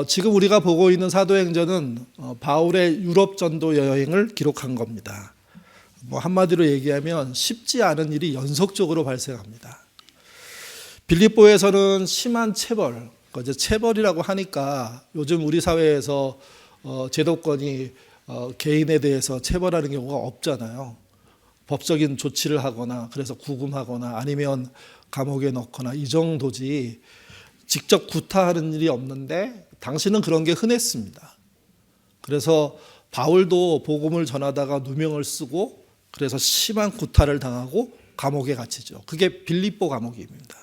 지금 우리가 보고 있는 사도행전은 바울의 유럽 전도 여행을 기록한 겁니다. 한마디로 얘기하면 쉽지 않은 일이 연속적으로 발생합니다. 빌립보에서는 심한 체벌, 이제 체벌이라고 하니까 요즘 우리 사회에서 제도권이 개인에 대해서 체벌하는 경우가 없잖아요. 법적인 조치를 하거나 그래서 구금하거나 아니면 감옥에 넣거나 이 정도지 직접 구타하는 일이 없는데 당시는 그런 게 흔했습니다. 그래서 바울도 복음을 전하다가 누명을 쓰고 그래서 심한 구타를 당하고 감옥에 갇히죠. 그게 빌립보 감옥입니다.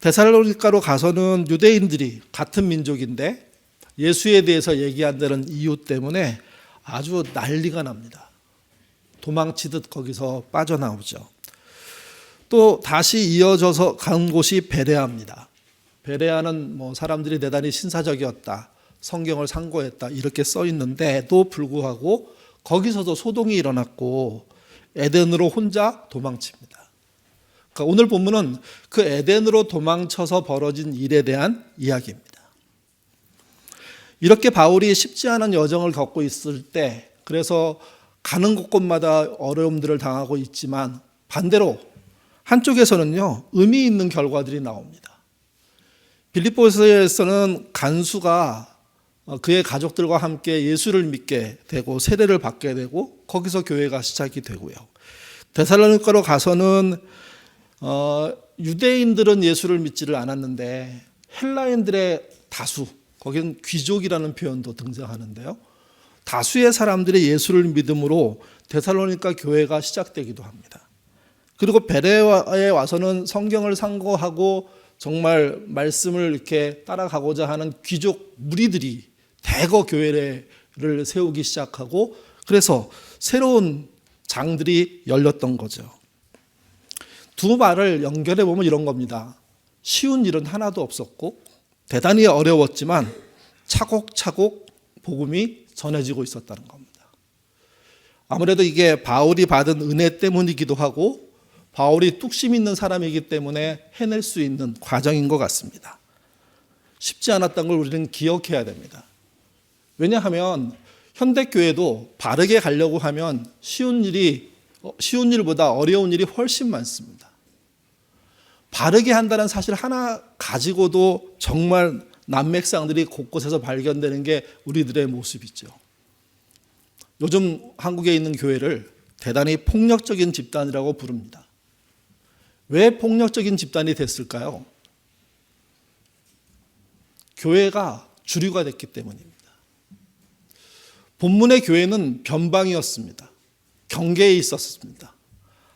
데살로니가로 가서는 유대인들이 같은 민족인데 예수에 대해서 얘기한다는 이유 때문에 아주 난리가 납니다. 도망치듯 거기서 빠져나오죠. 또 다시 이어져서 간 곳이 베레아입니다. 베레아는 사람들이 대단히 신사적이었다, 성경을 상고했다 이렇게 써 있는데도 불구하고 거기서도 소동이 일어났고 에덴으로 혼자 도망칩니다. 그러니까 오늘 본문은 그 에덴으로 도망쳐서 벌어진 일에 대한 이야기입니다. 이렇게 바울이 쉽지 않은 여정을 겪고 있을 때 그래서 가는 곳곳마다 어려움들을 당하고 있지만 반대로 한쪽에서는요 의미 있는 결과들이 나옵니다. 빌립보에서는 간수가 그의 가족들과 함께 예수를 믿게 되고 세례를 받게 되고 거기서 교회가 시작이 되고요. 데살로니가로 가서는 유대인들은 예수를 믿지를 않았는데 헬라인들의 다수, 거기는 귀족이라는 표현도 등장하는데요. 다수의 사람들이 예수를 믿음으로 데살로니가 교회가 시작되기도 합니다. 그리고 베레아에 와서는 성경을 상고하고 정말 말씀을 이렇게 따라가고자 하는 귀족 무리들이 대거 교회를 세우기 시작하고 그래서 새로운 장들이 열렸던 거죠. 두 말을 연결해 보면 이런 겁니다. 쉬운 일은 하나도 없었고 대단히 어려웠지만 차곡차곡 복음이 전해지고 있었다는 겁니다. 아무래도 이게 바울이 받은 은혜 때문이기도 하고 바울이 뚝심 있는 사람이기 때문에 해낼 수 있는 과정인 것 같습니다. 쉽지 않았던 걸 우리는 기억해야 됩니다. 왜냐하면 현대교회도 바르게 가려고 하면 쉬운 일보다 어려운 일이 훨씬 많습니다. 바르게 한다는 사실 하나 가지고도 정말 난맥상들이 곳곳에서 발견되는 게 우리들의 모습이죠. 요즘 한국에 있는 교회를 대단히 폭력적인 집단이라고 부릅니다. 왜 폭력적인 집단이 됐을까요? 교회가 주류가 됐기 때문입니다. 본문의 교회는 변방이었습니다. 경계에 있었습니다.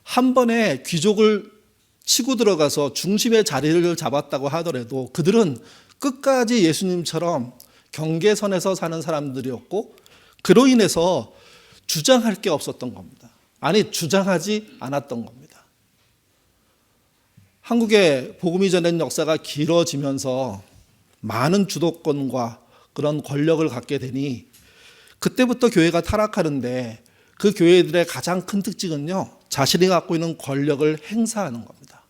한 번에 귀족을 치고 들어가서 중심의 자리를 잡았다고 하더라도 그들은 끝까지 예수님처럼 경계선에서 사는 사람들이었고 그로 인해서 주장할 게 없었던 겁니다. 아니, 주장하지 않았던 겁니다. 한국의 복음이 전한 역사가 길어지면서 많은 주도권과 그런 권력을 갖게 되니 그때부터 교회가 타락하는데 그 교회들의 가장 큰 특징은요, 자신이 갖고 있는 권력을 행사하는 겁니다.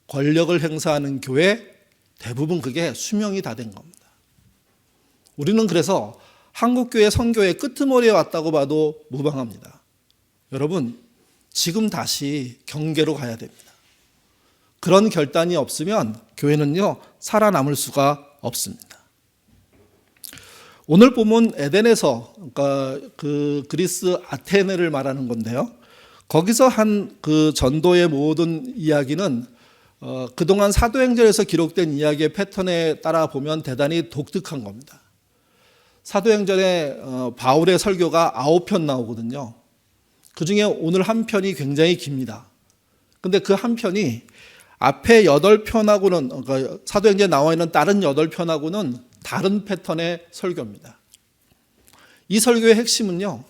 권력을 행사하는 교회, 대부분 그게 수명이 다 된 겁니다. 우리는 그래서 한국교회 선교의 끄트머리에 왔다고 봐도 무방합니다. 여러분, 지금 다시 경계로 가야 됩니다. 그런 결단이 없으면 교회는요, 살아남을 수가 없습니다. 오늘 보면 에덴에서, 그러니까 그 그리스 아테네를 말하는 건데요. 거기서 한 그 전도의 모든 이야기는 그동안 사도행전에서 기록된 이야기의 패턴에 따라 보면 대단히 독특한 겁니다. 사도행전에 바울의 설교가 9편 나오거든요. 그중에 오늘 한 편이 굉장히 깁니다. 근데 그 한 편이 앞에 8편하고는, 그러니까 사도행전에 나와 있는 다른 8편하고는 다른 패턴의 설교입니다. 이 설교의 핵심은요,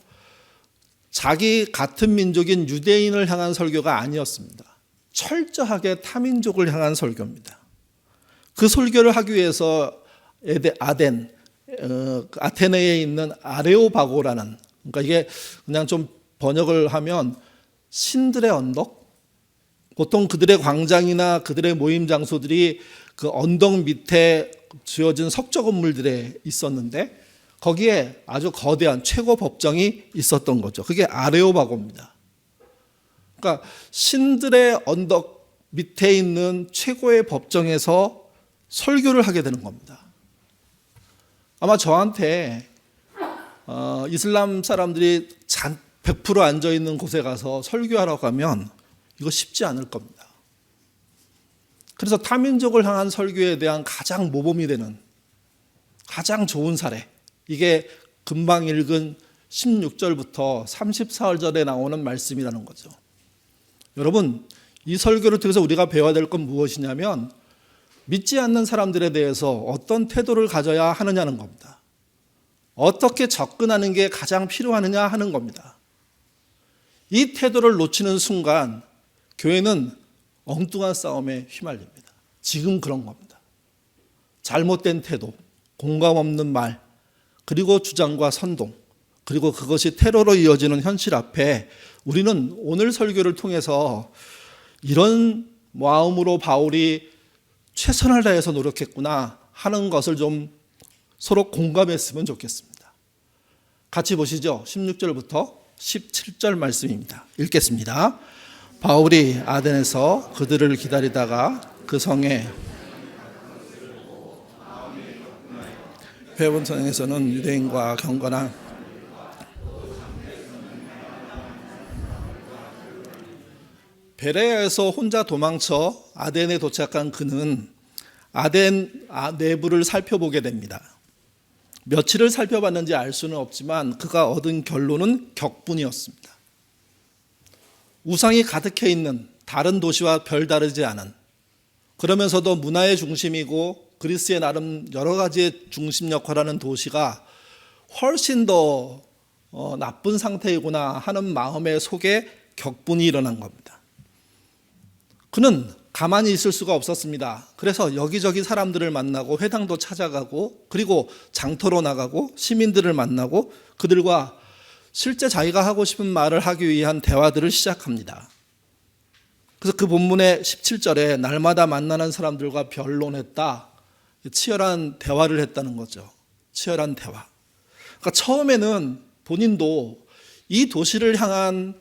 자기 같은 민족인 유대인을 향한 설교가 아니었습니다. 철저하게 타민족을 향한 설교입니다. 그 설교를 하기 위해서 아테네에 있는 아레오바고라는, 그러니까 이게 그냥 좀 번역을 하면 신들의 언덕, 보통 그들의 광장이나 그들의 모임 장소들이 그 언덕 밑에 지어진 석조 건물들에 있었는데 거기에 아주 거대한 최고 법정이 있었던 거죠. 그게 아레오바고입니다. 그러니까 신들의 언덕 밑에 있는 최고의 법정에서 설교를 하게 되는 겁니다. 아마 저한테 이슬람 사람들이 100% 앉아있는 곳에 가서 설교하라고 하면 이거 쉽지 않을 겁니다. 그래서 타민족을 향한 설교에 대한 가장 모범이 되는 가장 좋은 사례, 이게 금방 읽은 16절부터 34절에 나오는 말씀이라는 거죠. 여러분, 이 설교를 통해서 우리가 배워야 될 건 무엇이냐면 믿지 않는 사람들에 대해서 어떤 태도를 가져야 하느냐는 겁니다. 어떻게 접근하는 게 가장 필요하느냐 하는 겁니다. 이 태도를 놓치는 순간 교회는 엉뚱한 싸움에 휘말립니다. 지금 그런 겁니다. 잘못된 태도, 공감 없는 말, 그리고 주장과 선동, 그리고 그것이 테러로 이어지는 현실 앞에 우리는 오늘 설교를 통해서 이런 마음으로 바울이 최선을 다해서 노력했구나 하는 것을 좀 서로 공감했으면 좋겠습니다. 같이 보시죠. 16절부터 17절 말씀입니다. 읽겠습니다. 바울이 아덴에서 그들을 기다리다가 그 성에 회원 성에서는 유대인과 경건한 베레아에서 혼자 도망쳐 아덴에 도착한 그는 아덴 내부를 살펴보게 됩니다. 며칠을 살펴봤는지 알 수는 없지만 그가 얻은 결론은 격분이었습니다. 우상이 가득해 있는 다른 도시와 별다르지 않은, 그러면서도 문화의 중심이고 그리스의 나름 여러 가지의 중심 역할을 하는 도시가 훨씬 더 나쁜 상태이구나 하는 마음의 속에 격분이 일어난 겁니다. 그는 가만히 있을 수가 없었습니다. 그래서 여기저기 사람들을 만나고 회당도 찾아가고 그리고 장터로 나가고 시민들을 만나고 그들과 실제 자기가 하고 싶은 말을 하기 위한 대화들을 시작합니다. 그래서 그 본문의 17절에 날마다 만나는 사람들과 변론했다. 치열한 대화를 했다는 거죠. 치열한 대화. 그러니까 처음에는 본인도 이 도시를 향한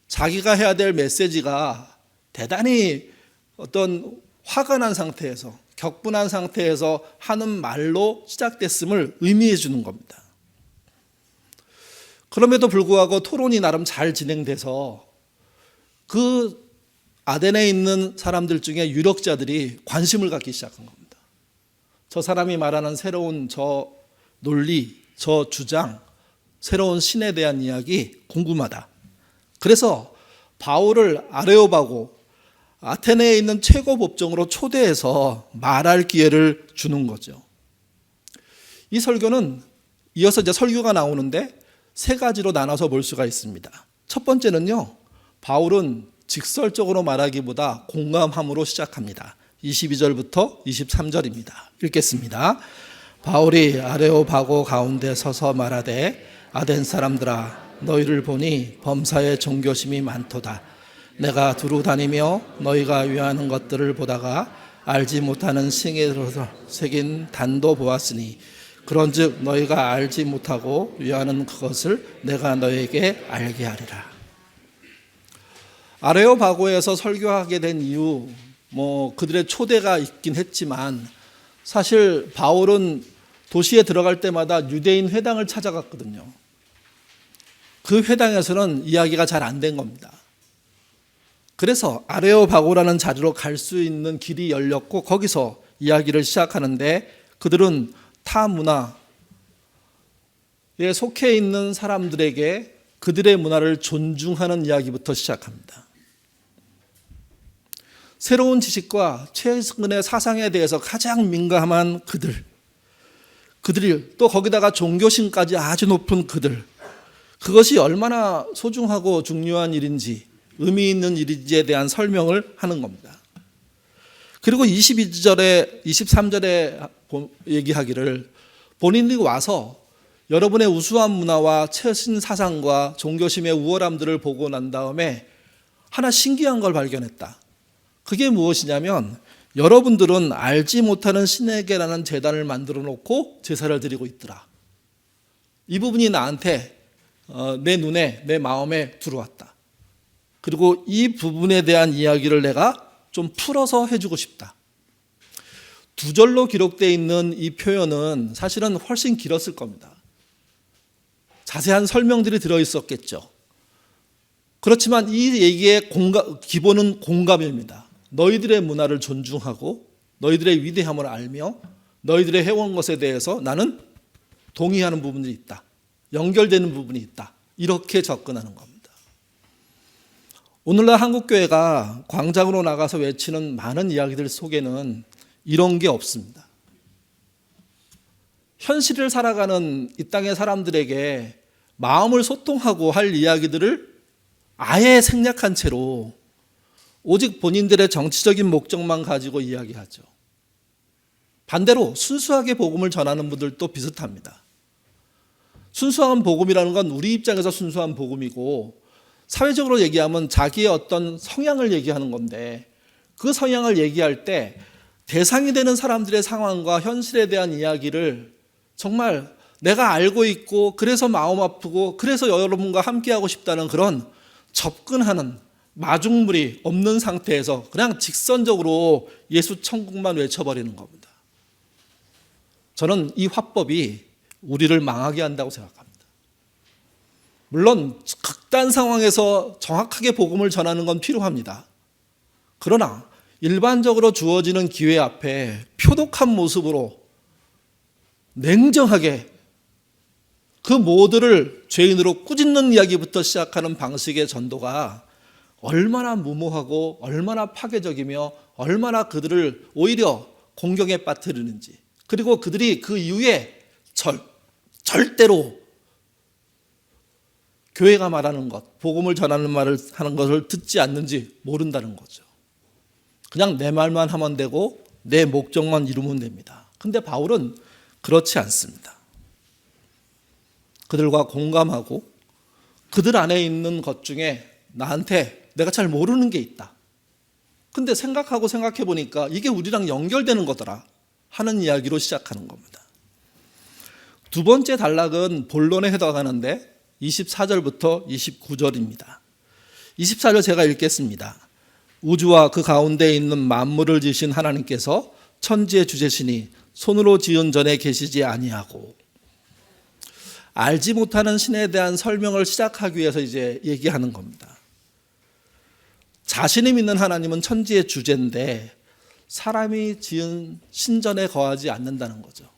자기가 해야 될 메시지가 대단히 어떤 화가 난 상태에서, 격분한 상태에서 하는 말로 시작됐음을 의미해 주는 겁니다. 그럼에도 불구하고 토론이 나름 잘 진행돼서 그 아덴에 있는 사람들 중에 유력자들이 관심을 갖기 시작한 겁니다. 저 사람이 말하는 새로운 저 논리, 저 주장, 새로운 신에 대한 이야기 궁금하다. 그래서 바울을 아레오바고 아테네에 있는 최고 법정으로 초대해서 말할 기회를 주는 거죠. 이 설교는 이어서 이제 설교가 나오는데 세 가지로 나눠서 볼 수가 있습니다. 첫 번째는요, 바울은 직설적으로 말하기보다 공감함으로 시작합니다. 22절부터 23절입니다. 읽겠습니다. 바울이 아레오바고 가운데 서서 말하되 아덴 사람들아 너희를 보니 범사에 종교심이 많도다. 내가 두루 다니며 너희가 위하는 것들을 보다가 알지 못하는 싱에서 새긴 단도 보았으니 그런즉 너희가 알지 못하고 위하는 그것을 내가 너희에게 알게 하리라. 아레오바고에서 설교하게 된 이유, 그들의 초대가 있긴 했지만 사실 바울은 도시에 들어갈 때마다 유대인 회당을 찾아갔거든요. 그 회당에서는 이야기가 잘 안 된 겁니다. 그래서 아레오바고라는 자리로 갈 수 있는 길이 열렸고 거기서 이야기를 시작하는데 그들은 타 문화에 속해 있는 사람들에게 그들의 문화를 존중하는 이야기부터 시작합니다. 새로운 지식과 최근의 사상에 대해서 가장 민감한 그들이 또 거기다가 종교심까지 아주 높은 그것이 얼마나 소중하고 중요한 일인지 의미 있는 일인지에 대한 설명을 하는 겁니다. 그리고 22절에 23절에 얘기하기를 본인이 와서 여러분의 우수한 문화와 최신 사상과 종교심의 우월함들을 보고 난 다음에 하나 신기한 걸 발견했다. 그게 무엇이냐면 여러분들은 알지 못하는 신에게라는 제단을 만들어 놓고 제사를 드리고 있더라. 이 부분이 나한테 내 눈에 내 마음에 들어왔다. 그리고 이 부분에 대한 이야기를 내가 좀 풀어서 해주고 싶다. 두 절로 기록되어 있는 이 표현은 사실은 훨씬 길었을 겁니다. 자세한 설명들이 들어있었겠죠. 그렇지만 이 얘기의 기본은 공감입니다. 너희들의 문화를 존중하고 너희들의 위대함을 알며 너희들의 해온 것에 대해서 나는 동의하는 부분이 있다. 연결되는 부분이 있다. 이렇게 접근하는 겁니다. 오늘날 한국교회가 광장으로 나가서 외치는 많은 이야기들 속에는 이런 게 없습니다. 현실을 살아가는 이 땅의 사람들에게 마음을 소통하고 할 이야기들을 아예 생략한 채로 오직 본인들의 정치적인 목적만 가지고 이야기하죠. 반대로 순수하게 복음을 전하는 분들도 비슷합니다. 순수한 복음이라는 건 우리 입장에서 순수한 복음이고 사회적으로 얘기하면 자기의 어떤 성향을 얘기하는 건데 그 성향을 얘기할 때 대상이 되는 사람들의 상황과 현실에 대한 이야기를 정말 내가 알고 있고 그래서 마음 아프고 그래서 여러분과 함께하고 싶다는 그런 접근하는 마중물이 없는 상태에서 그냥 직선적으로 예수 천국만 외쳐버리는 겁니다. 저는 이 화법이 우리를 망하게 한다고 생각합니다. 물론 극단 상황에서 정확하게 복음을 전하는 건 필요합니다. 그러나 일반적으로 주어지는 기회 앞에 표독한 모습으로 냉정하게 그 모두를 죄인으로 꾸짖는 이야기부터 시작하는 방식의 전도가 얼마나 무모하고 얼마나 파괴적이며 얼마나 그들을 오히려 공경에 빠뜨리는지, 그리고 그들이 그 이후에 절대로 교회가 말하는 것, 복음을 전하는 말을 하는 것을 듣지 않는지 모른다는 거죠. 그냥 내 말만 하면 되고 내 목적만 이루면 됩니다. 근데 바울은 그렇지 않습니다. 그들과 공감하고 그들 안에 있는 것 중에 나한테 내가 잘 모르는 게 있다. 근데 생각해 보니까 이게 우리랑 연결되는 거더라 하는 이야기로 시작하는 겁니다. 두 번째 단락은 본론에 해당하는데 24절부터 29절입니다. 24절 제가 읽겠습니다. 우주와 그 가운데 있는 만물을 지으신 하나님께서 천지의 주제시니 손으로 지은 전에 계시지 아니하고, 알지 못하는 신에 대한 설명을 시작하기 위해서 이제 얘기하는 겁니다. 자신이 믿는 하나님은 천지의 주제인데 사람이 지은 신전에 거하지 않는다는 거죠.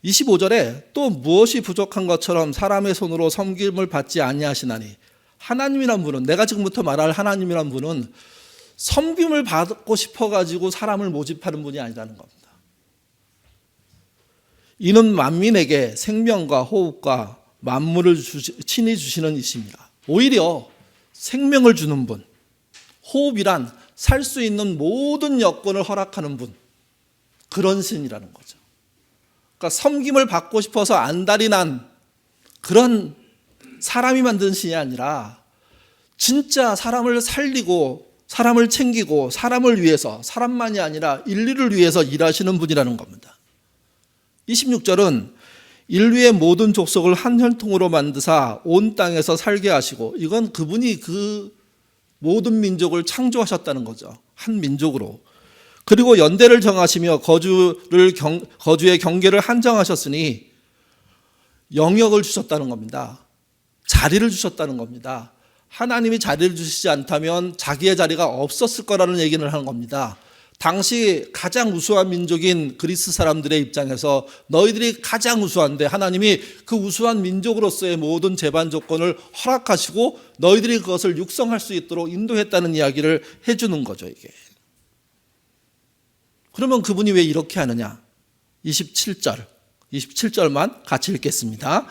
25절에 또 무엇이 부족한 것처럼 사람의 손으로 섬김을 받지 아니하시나니, 하나님이란 분은, 내가 지금부터 말할 하나님이란 분은 섬김을 받고 싶어가지고 사람을 모집하는 분이 아니라는 겁니다. 이는 만민에게 생명과 호흡과 만물을 친히 주시는 이십니다. 오히려 생명을 주는 분, 호흡이란 살 수 있는 모든 여건을 허락하는 분, 그런 신이라는 거죠. 그러니까 섬김을 받고 싶어서 안달이 난 그런 사람이 만든 신이 아니라 진짜 사람을 살리고 사람을 챙기고 사람을 위해서, 사람만이 아니라 인류를 위해서 일하시는 분이라는 겁니다. 26절은 인류의 모든 족속을 한 혈통으로 만드사 온 땅에서 살게 하시고, 이건 그분이 그 모든 민족을 창조하셨다는 거죠. 한 민족으로. 그리고 연대를 정하시며 거주의 경계를 한정하셨으니 영역을 주셨다는 겁니다. 자리를 주셨다는 겁니다. 하나님이 자리를 주시지 않다면 자기의 자리가 없었을 거라는 얘기를 하는 겁니다. 당시 가장 우수한 민족인 그리스 사람들의 입장에서 너희들이 가장 우수한데 하나님이 그 우수한 민족으로서의 모든 제반 조건을 허락하시고 너희들이 그것을 육성할 수 있도록 인도했다는 이야기를 해주는 거죠, 이게. 그러면 그분이 왜 이렇게 하느냐? 27절만 같이 읽겠습니다.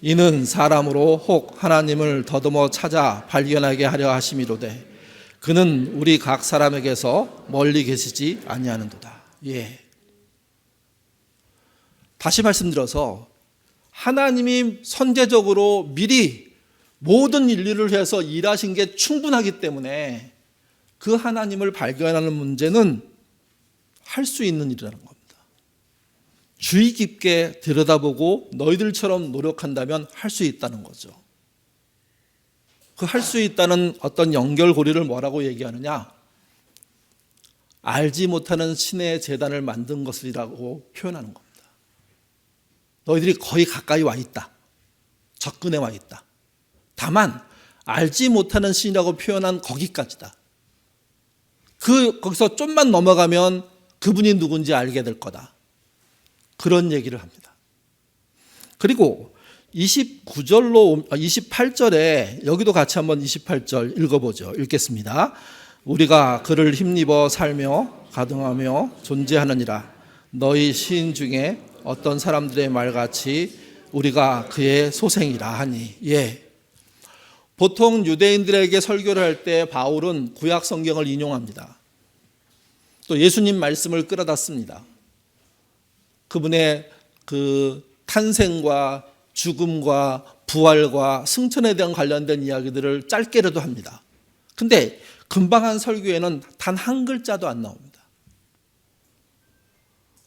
이는 사람으로 혹 하나님을 더듬어 찾아 발견하게 하려 하심이로되 그는 우리 각 사람에게서 멀리 계시지 아니하는도다. 예. 다시 말씀드려서 하나님이 선제적으로 미리 모든 인류를 위해서 일하신 게 충분하기 때문에 그 하나님을 발견하는 문제는 할 수 있는 일이라는 겁니다. 주의 깊게 들여다보고 너희들처럼 노력한다면 할 수 있다는 거죠. 그 할 수 있다는 어떤 연결고리를 뭐라고 얘기하느냐? 알지 못하는 신의 제단을 만든 것이라고 표현하는 겁니다. 너희들이 거의 가까이 와 있다. 접근해 와 있다. 다만 알지 못하는 신이라고 표현한 거기까지다. 거기서 좀만 넘어가면 그분이 누군지 알게 될 거다. 그런 얘기를 합니다. 그리고 28절에 여기도 같이 한번 28절 읽어보죠. 읽겠습니다. 우리가 그를 힘입어 살며 가등하며 존재하느니라. 너희 시인 중에 어떤 사람들의 말같이 우리가 그의 소생이라 하니. 예. 보통 유대인들에게 설교를 할 때 바울은 구약 성경을 인용합니다. 또 예수님 말씀을 끌어다 씁니다. 그분의 그 탄생과 죽음과 부활과 승천에 대한 관련된 이야기들을 짧게라도 합니다. 근데 금방 한 설교에는 단 한 글자도 안 나옵니다.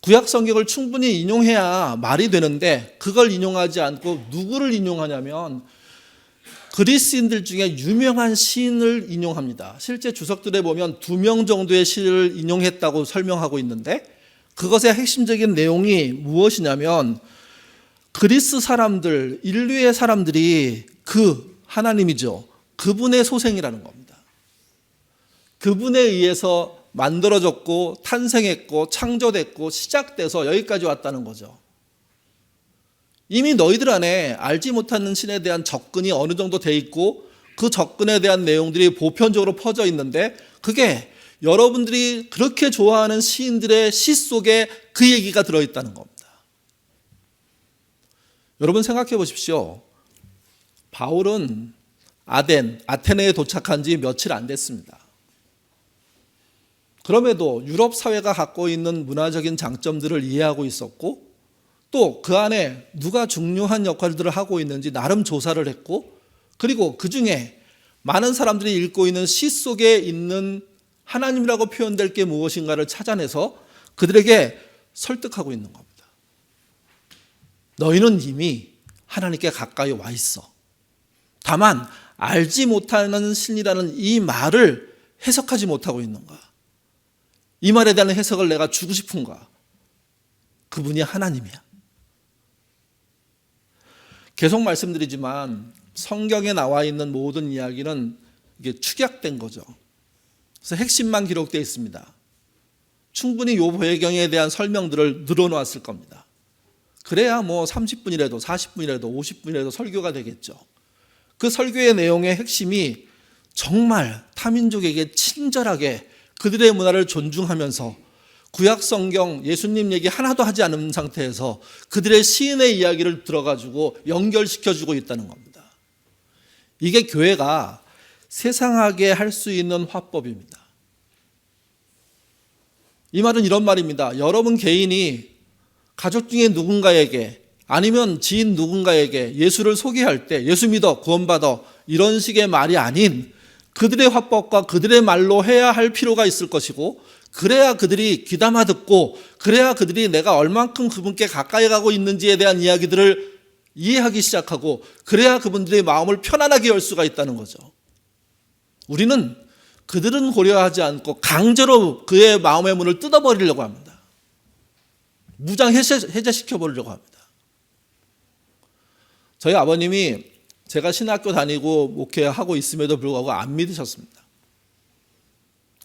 구약 성경을 충분히 인용해야 말이 되는데 그걸 인용하지 않고 누구를 인용하냐면 그리스인들 중에 유명한 시인을 인용합니다. 실제 주석들에 보면 2명 정도의 시를 인용했다고 설명하고 있는데 그것의 핵심적인 내용이 무엇이냐면 그리스 사람들, 인류의 사람들이 그 하나님이죠. 그분의 소생이라는 겁니다. 그분에 의해서 만들어졌고 탄생했고 창조됐고 시작돼서 여기까지 왔다는 거죠. 이미 너희들 안에 알지 못하는 신에 대한 접근이 어느 정도 돼 있고 그 접근에 대한 내용들이 보편적으로 퍼져 있는데 그게 여러분들이 그렇게 좋아하는 시인들의 시 속에 그 얘기가 들어있다는 겁니다. 여러분 생각해 보십시오. 바울은 아테네에 도착한 지 며칠 안 됐습니다. 그럼에도 유럽 사회가 갖고 있는 문화적인 장점들을 이해하고 있었고 또 그 안에 누가 중요한 역할들을 하고 있는지 나름 조사를 했고 그리고 그중에 많은 사람들이 읽고 있는 시 속에 있는 하나님이라고 표현될 게 무엇인가를 찾아내서 그들에게 설득하고 있는 겁니다. 너희는 이미 하나님께 가까이 와 있어. 다만 알지 못하는 신이라는 이 말을 해석하지 못하고 있는가? 이 말에 대한 해석을 내가 주고 싶은가? 그분이 하나님이야. 계속 말씀드리지만 성경에 나와 있는 모든 이야기는 이게 축약된 거죠. 그래서 핵심만 기록되어 있습니다. 충분히 요 배경에 대한 설명들을 늘어놓았을 겁니다. 그래야 뭐 30분이라도 40분이라도 50분이라도 설교가 되겠죠. 그 설교의 내용의 핵심이 정말 타민족에게 친절하게 그들의 문화를 존중하면서 구약 성경 예수님 얘기 하나도 하지 않은 상태에서 그들의 시인의 이야기를 들어가지고 연결시켜주고 있다는 겁니다. 이게 교회가 세상하게 할 수 있는 화법입니다. 이 말은 이런 말입니다. 여러분 개인이 가족 중에 누군가에게 아니면 지인 누군가에게 예수를 소개할 때 예수 믿어 구원받아 이런 식의 말이 아닌 그들의 화법과 그들의 말로 해야 할 필요가 있을 것이고 그래야 그들이 귀담아 듣고 그래야 그들이 내가 얼만큼 그분께 가까이 가고 있는지에 대한 이야기들을 이해하기 시작하고 그래야 그분들의 마음을 편안하게 열 수가 있다는 거죠. 우리는 그들은 고려하지 않고 강제로 그의 마음의 문을 뜯어버리려고 합니다. 무장 해제시켜버리려고 합니다. 저희 아버님이 제가 신학교 다니고 목회하고 있음에도 불구하고 안 믿으셨습니다.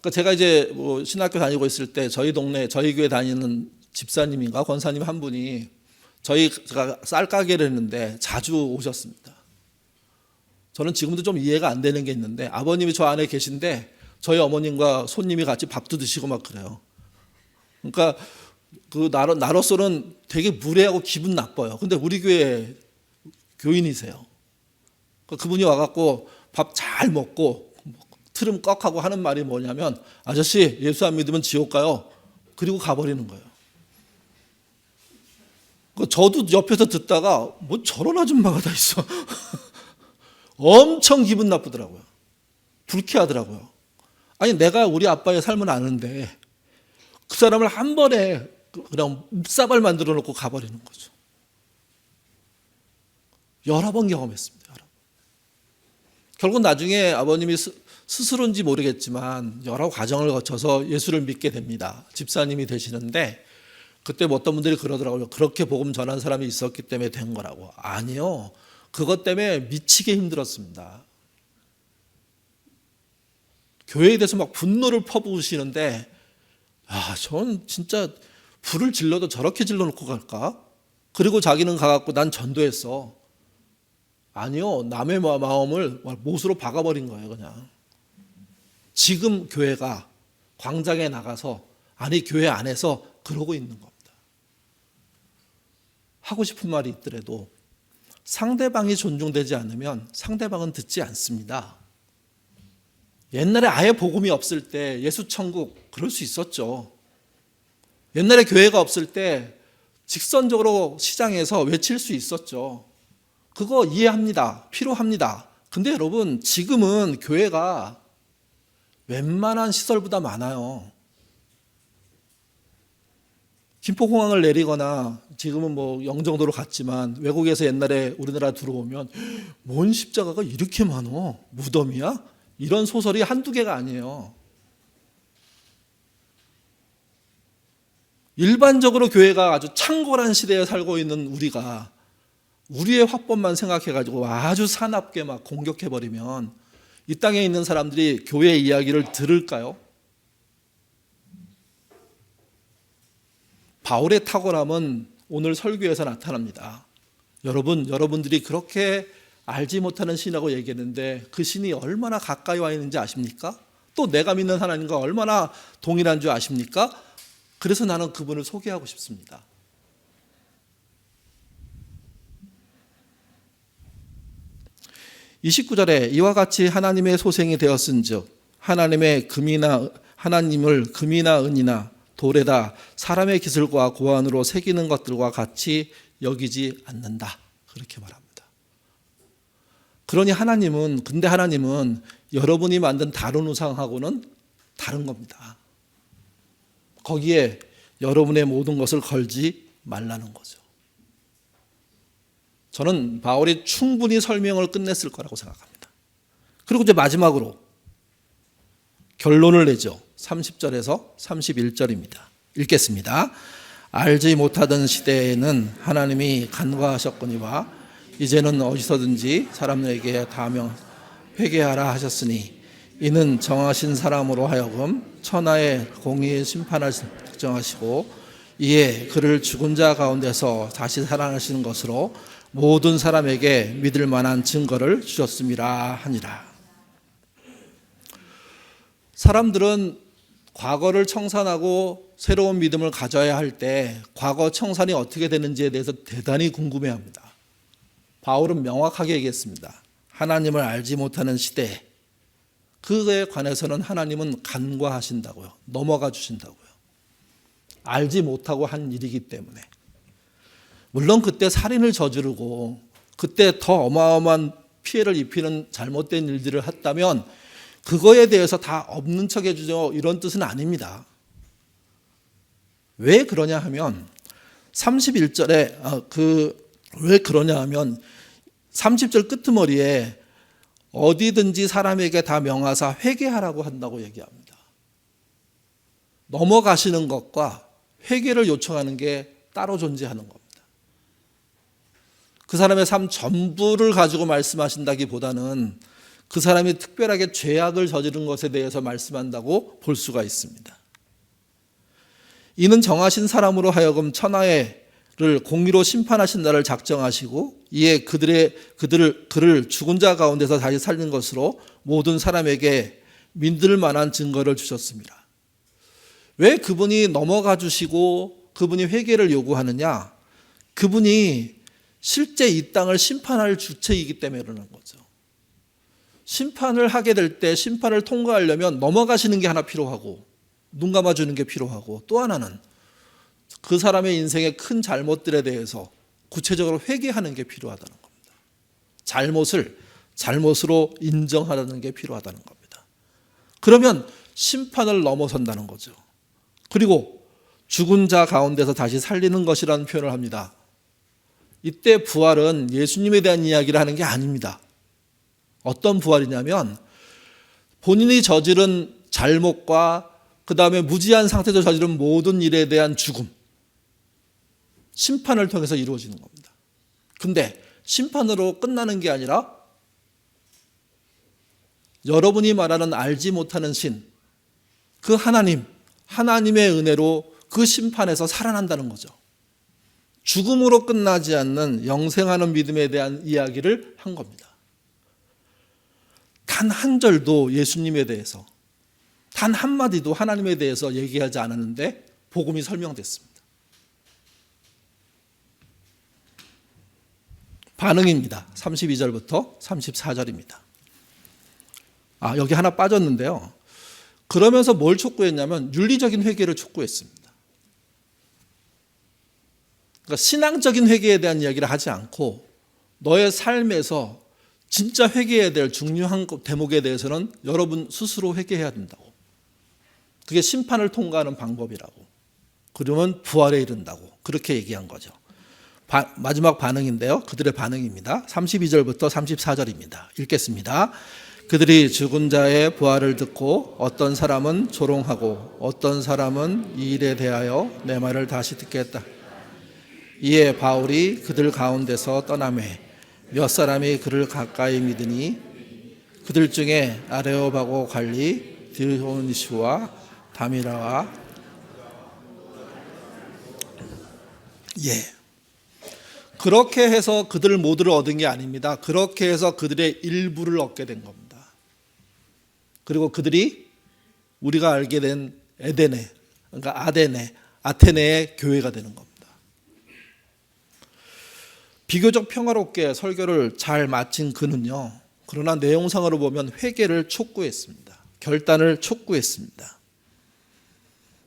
그러니까 제가 이제 뭐 신학교 다니고 있을 때 저희 동네 저희 교회 다니는 집사님인가 권사님 한 분이 제가 쌀가게를 했는데 자주 오셨습니다. 저는 지금도 좀 이해가 안 되는 게 있는데 아버님이 저 안에 계신데 저희 어머님과 손님이 같이 밥도 드시고 막 그래요. 그러니까 그 나로서는 되게 무례하고 기분 나빠요. 근데 우리 교회 교인이세요. 그분이 와갖고 밥 잘 먹고 트름 꺽하고 하는 말이 뭐냐면 아저씨 예수 안 믿으면 지옥 가요. 그리고 가버리는 거예요. 저도 옆에서 듣다가 뭐 저런 아줌마가 다 있어. 엄청 기분 나쁘더라고요. 불쾌하더라고요. 아니 내가 우리 아빠의 삶을 아는데 그 사람을 한 번에 그냥 묵사발 만들어 놓고 가버리는 거죠. 여러 번 경험했습니다. 여러 번. 결국 나중에 아버님이 스스로인지 모르겠지만 여러 과정을 거쳐서 예수를 믿게 됩니다. 집사님이 되시는데 그때 뭐 어떤 분들이 그러더라고요. 그렇게 복음 전한 사람이 있었기 때문에 된 거라고. 아니요. 그것 때문에 미치게 힘들었습니다. 교회에 대해서 막 분노를 퍼부으시는데 전 진짜 불을 질러도 저렇게 질러놓고 갈까? 그리고 자기는 가갖고 난 전도했어. 아니요. 남의 마음을 못으로 박아버린 거예요. 그냥. 지금 교회가 광장에 나가서 아니 교회 안에서 그러고 있는 겁니다. 하고 싶은 말이 있더라도 상대방이 존중되지 않으면 상대방은 듣지 않습니다. 옛날에 아예 복음이 없을 때 예수 천국 그럴 수 있었죠. 옛날에 교회가 없을 때 직선적으로 시장에서 외칠 수 있었죠. 그거 이해합니다. 필요합니다. 근데 여러분 지금은 교회가 웬만한 시설보다 많아요. 김포공항을 내리거나 지금은 뭐 영종도로 갔지만 외국에서 옛날에 우리나라 들어오면 뭔 십자가가 이렇게 많어? 무덤이야? 이런 소설이 한두 개가 아니에요. 일반적으로 교회가 아주 창궐한 시대에 살고 있는 우리가 우리의 화법만 생각해가지고 아주 사납게 막 공격해버리면 이 땅에 있는 사람들이 교회 이야기를 들을까요? 바울의 탁월함은 오늘 설교에서 나타납니다. 여러분들이 그렇게 알지 못하는 신이라고 얘기했는데 그 신이 얼마나 가까이 와 있는지 아십니까? 또 내가 믿는 하나님과 얼마나 동일한 줄 아십니까? 그래서 나는 그분을 소개하고 싶습니다. (29절에) 이와 같이 하나님의 소생이 되었은즉 하나님을 금이나 은이나 돌에다 사람의 기술과 고안으로 새기는 것들과 같이 여기지 않는다. 그렇게 말합니다. 그러니 하나님은 여러분이 만든 다른 우상하고는 다른 겁니다. 거기에 여러분의 모든 것을 걸지 말라는 거죠. 저는 바울이 충분히 설명을 끝냈을 거라고 생각합니다. 그리고 이제 마지막으로 결론을 내죠. 30절에서 31절입니다. 읽겠습니다. 알지 못하던 시대에는 하나님이 간과하셨거니와 이제는 어디서든지 사람들에게 다 회개하라 하셨으니 이는 정하신 사람으로 하여금 천하의 공의의 심판을 결정하시고 이에 그를 죽은 자 가운데서 다시 살아나시는 것으로 모든 사람에게 믿을 만한 증거를 주셨음이라 하니라. 사람들은 과거를 청산하고 새로운 믿음을 가져야 할 때 과거 청산이 어떻게 되는지에 대해서 대단히 궁금해합니다. 바울은 명확하게 얘기했습니다. 하나님을 알지 못하는 시대, 그에 관해서는 하나님은 간과하신다고요. 넘어가 주신다고요. 알지 못하고 한 일이기 때문에. 물론 그때 살인을 저지르고 그때 더 어마어마한 피해를 입히는 잘못된 일들을 했다면 그거에 대해서 다 없는 척 해주죠. 이런 뜻은 아닙니다. 왜 그러냐 하면 31절에 왜 그러냐 하면 30절 끄트머리에 어디든지 사람에게 다 명하사 회개하라고 한다고 얘기합니다. 넘어가시는 것과 회개를 요청하는 게 따로 존재하는 겁니다. 그 사람의 삶 전부를 가지고 말씀하신다기보다는 그 사람이 특별하게 죄악을 저지른 것에 대해서 말씀한다고 볼 수가 있습니다. 이는 정하신 사람으로 하여금 천하를 공의로 심판하신 날을 작정하시고 이에 그를 죽은 자 가운데서 다시 살린 것으로 모든 사람에게 믿을 만한 증거를 주셨습니다. 왜 그분이 넘어가 주시고 그분이 회개를 요구하느냐? 그분이 실제 이 땅을 심판할 주체이기 때문에 그러는 거죠. 심판을 하게 될 때 심판을 통과하려면 넘어가시는 게 하나 필요하고 눈 감아주는 게 필요하고 또 하나는 그 사람의 인생의 큰 잘못들에 대해서 구체적으로 회개하는 게 필요하다는 겁니다. 잘못을 잘못으로 인정하는 게 필요하다는 겁니다. 그러면 심판을 넘어선다는 거죠. 그리고 죽은 자 가운데서 다시 살리는 것이라는 표현을 합니다. 이때 부활은 예수님에 대한 이야기를 하는 게 아닙니다. 어떤 부활이냐면 본인이 저지른 잘못과 그 다음에 무지한 상태에서 저지른 모든 일에 대한 죽음, 심판을 통해서 이루어지는 겁니다. 근데 심판으로 끝나는 게 아니라 여러분이 말하는 알지 못하는 신, 그 하나님의 은혜로 그 심판에서 살아난다는 거죠. 죽음으로 끝나지 않는 영생하는 믿음에 대한 이야기를 한 겁니다. 단 한 절도 예수님에 대해서, 단 한마디도 하나님에 대해서 얘기하지 않았는데 복음이 설명됐습니다. 반응입니다. 32절부터 34절입니다. 여기 하나 빠졌는데요. 그러면서 뭘 촉구했냐면 윤리적인 회개를 촉구했습니다. 그러니까 신앙적인 회개에 대한 이야기를 하지 않고 너의 삶에서 진짜 회개해야 될 중요한 대목에 대해서는 여러분 스스로 회개해야 된다고. 그게 심판을 통과하는 방법이라고. 그러면 부활에 이른다고. 그렇게 얘기한 거죠. 마지막 반응인데요. 그들의 반응입니다. 32절부터 34절입니다. 읽겠습니다. 그들이 죽은 자의 부활을 듣고 어떤 사람은 조롱하고 어떤 사람은 이 일에 대하여 내 말을 다시 듣겠다. 이에 바울이 그들 가운데서 떠나매 몇 사람이 그를 가까이 믿으니 그들 중에 아레오바고 관리 디오니시와 다미라와 그렇게 해서 그들 모두를 얻은 게 아닙니다. 그렇게 해서 그들의 일부를 얻게 된 겁니다. 그리고 그들이 우리가 알게 된 에데네, 그러니까 아테네의 교회가 되는 겁니다. 비교적 평화롭게 설교를 잘 마친 그는요, 그러나 내용상으로 보면 회개를 촉구했습니다. 결단을 촉구했습니다.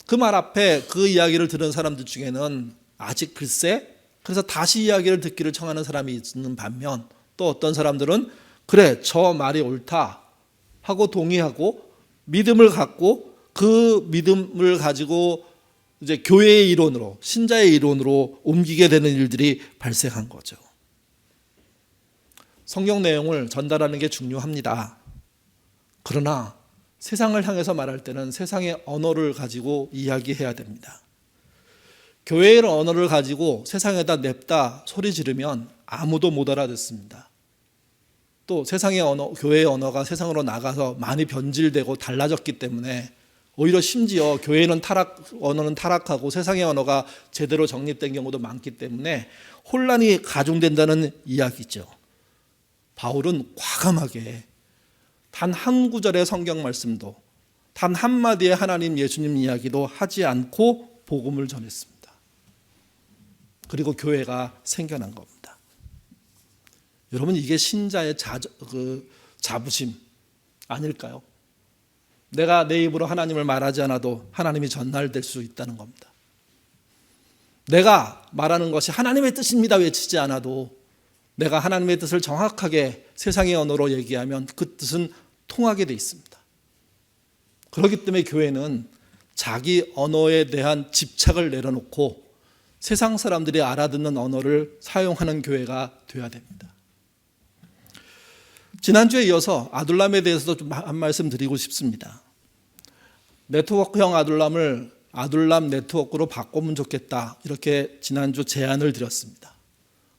그 말 앞에 그 이야기를 들은 사람들 중에는 아직 글쎄, 그래서 다시 이야기를 듣기를 청하는 사람이 있는 반면 또 어떤 사람들은 그래, 저 말이 옳다 하고 동의하고 믿음을 갖고 그 믿음을 가지고 이제 교회의 이론으로, 신자의 이론으로 옮기게 되는 일들이 발생한 거죠. 성경 내용을 전달하는 게 중요합니다. 그러나 세상을 향해서 말할 때는 세상의 언어를 가지고 이야기해야 됩니다. 교회의 언어를 가지고 세상에다 냅다 소리 지르면 아무도 못 알아듣습니다. 또 세상의 언어, 교회의 언어가 세상으로 나가서 많이 변질되고 달라졌기 때문에 오히려 심지어 교회는 언어는 타락하고 세상의 언어가 제대로 정립된 경우도 많기 때문에 혼란이 가중된다는 이야기죠. 바울은 과감하게 단 한 구절의 성경 말씀도 단 한마디의 하나님 예수님 이야기도 하지 않고 복음을 전했습니다. 그리고 교회가 생겨난 겁니다. 여러분, 이게 신자의 자부심 아닐까요? 내가 내 입으로 하나님을 말하지 않아도 하나님이 전달될 수 있다는 겁니다. 내가 말하는 것이 하나님의 뜻입니다 외치지 않아도 내가 하나님의 뜻을 정확하게 세상의 언어로 얘기하면 그 뜻은 통하게 돼 있습니다. 그렇기 때문에 교회는 자기 언어에 대한 집착을 내려놓고 세상 사람들이 알아듣는 언어를 사용하는 교회가 되어야 됩니다. 지난주에 이어서 아둘람에 대해서도 좀 한 말씀 드리고 싶습니다. 네트워크형 아둘람을 아둘람 네트워크로 바꾸면 좋겠다, 이렇게 지난주 제안을 드렸습니다.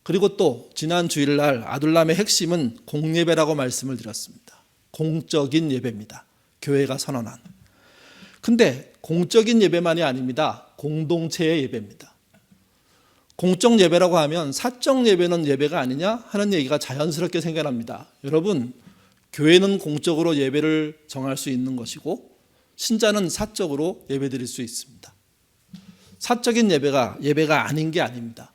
그리고 또 지난 주일날 아둘람의 핵심은 공예배라고 말씀을 드렸습니다. 공적인 예배입니다. 교회가 선언한. 근데 공적인 예배만이 아닙니다. 공동체의 예배입니다. 공적 예배라고 하면 사적 예배는 예배가 아니냐 하는 얘기가 자연스럽게 생겨납니다. 여러분, 교회는 공적으로 예배를 정할 수 있는 것이고 신자는 사적으로 예배드릴 수 있습니다. 사적인 예배가 아닌 게 아닙니다.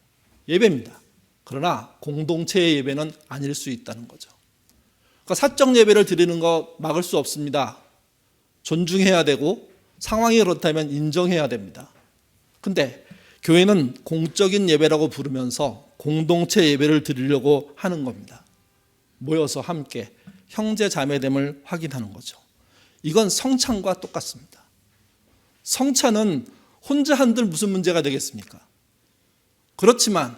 예배입니다. 그러나 공동체의 예배는 아닐 수 있다는 거죠. 그러니까 사적 예배를 드리는 거 막을 수 없습니다. 존중해야 되고 상황이 그렇다면 인정해야 됩니다. 근데 교회는 공적인 예배라고 부르면서 공동체 예배를 드리려고 하는 겁니다. 모여서 함께 형제 자매됨을 확인하는 거죠. 이건 성찬과 똑같습니다. 성찬은 혼자 한들 무슨 문제가 되겠습니까? 그렇지만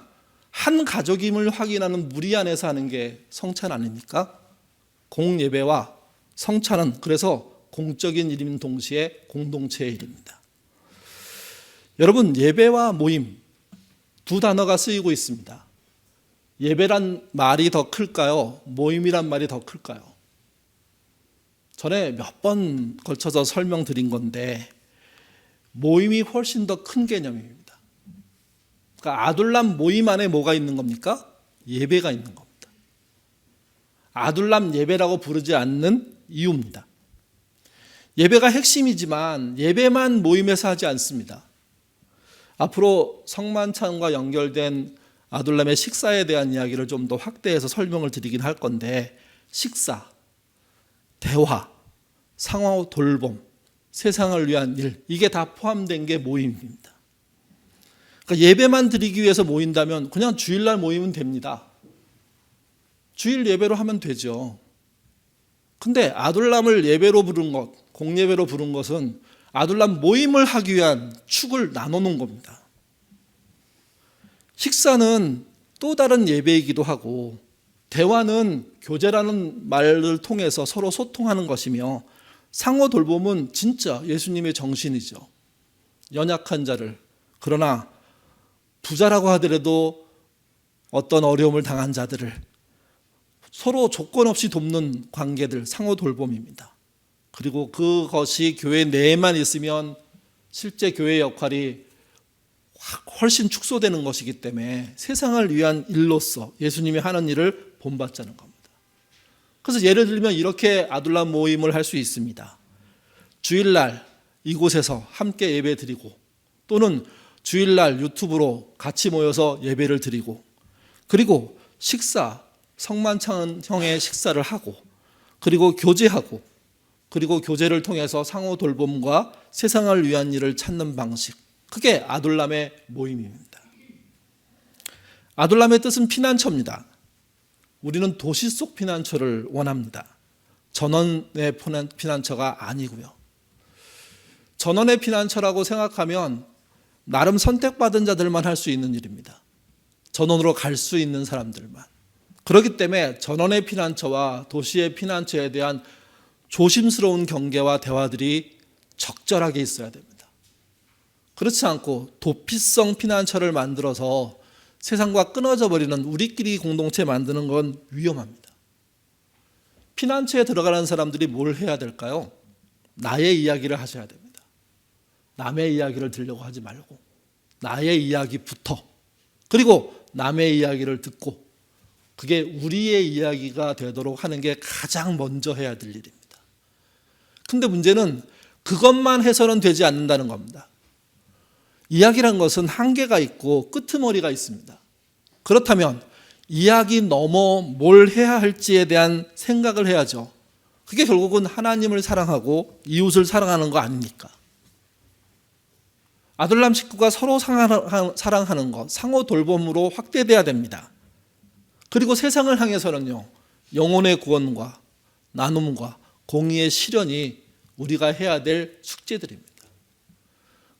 한 가족임을 확인하는 무리 안에서 하는 게 성찬 아닙니까? 공예배와 성찬은 그래서 공적인 일인 동시에 공동체의 일입니다. 여러분, 예배와 모임 두 단어가 쓰이고 있습니다. 예배란 말이 더 클까요? 모임이란 말이 더 클까요? 전에 몇 번 걸쳐서 설명드린 건데 모임이 훨씬 더 큰 개념입니다. 그러니까 아둘람 모임 안에 뭐가 있는 겁니까? 예배가 있는 겁니다. 아둘람 예배라고 부르지 않는 이유입니다. 예배가 핵심이지만 예배만 모임에서 하지 않습니다. 앞으로 성만찬과 연결된 아둘람의 식사에 대한 이야기를 좀 더 확대해서 설명을 드리긴 할 건데 식사, 대화, 상호 돌봄, 세상을 위한 일 이게 다 포함된 게 모임입니다. 그러니까 예배만 드리기 위해서 모인다면 그냥 주일날 모이면 됩니다. 주일 예배로 하면 되죠. 근데 아둘람을 예배로 부른 것, 공예배로 부른 것은 아둘람 모임을 하기 위한 축을 나눠놓은 겁니다. 식사는 또 다른 예배이기도 하고 대화는 교제라는 말을 통해서 서로 소통하는 것이며 상호 돌봄은 진짜 예수님의 정신이죠. 연약한 자를, 그러나 부자라고 하더라도 어떤 어려움을 당한 자들을 서로 조건 없이 돕는 관계들, 상호 돌봄입니다. 그리고 그것이 교회 내에만 있으면 실제 교회의 역할이 훨씬 축소되는 것이기 때문에 세상을 위한 일로서 예수님이 하는 일을 본받자는 겁니다. 그래서 예를 들면 이렇게 아둘람 모임을 할 수 있습니다. 주일날 이곳에서 함께 예배 드리고 또는 주일날 유튜브로 같이 모여서 예배를 드리고 그리고 식사, 성만찬형의 식사를 하고 그리고 교제하고 그리고 교제를 통해서 상호 돌봄과 세상을 위한 일을 찾는 방식 그게 아둘람의 모임입니다. 아둘람의 뜻은 피난처입니다. 우리는 도시 속 피난처를 원합니다. 전원의 피난처가 아니고요. 전원의 피난처라고 생각하면 나름 선택받은 자들만 할 수 있는 일입니다. 전원으로 갈 수 있는 사람들만. 그렇기 때문에 전원의 피난처와 도시의 피난처에 대한 조심스러운 경계와 대화들이 적절하게 있어야 됩니다. 그렇지 않고 도피성 피난처를 만들어서 세상과 끊어져 버리는 우리끼리 공동체 만드는 건 위험합니다. 피난처에 들어가는 사람들이 뭘 해야 될까요? 나의 이야기를 하셔야 됩니다. 남의 이야기를 들으려고 하지 말고 나의 이야기부터 그리고 남의 이야기를 듣고 그게 우리의 이야기가 되도록 하는 게 가장 먼저 해야 될 일입니다. 근데 문제는 그것만 해서는 되지 않는다는 겁니다. 이야기란 것은 한계가 있고 끄트머리가 있습니다. 그렇다면 이야기 넘어 뭘 해야 할지에 대한 생각을 해야죠. 그게 결국은 하나님을 사랑하고 이웃을 사랑하는 거 아닙니까? 아둘람 식구가 서로 사랑하는 것, 상호 돌봄으로 확대돼야 됩니다. 그리고 세상을 향해서는요, 영혼의 구원과 나눔과 공의의 실현이 우리가 해야 될 숙제들입니다.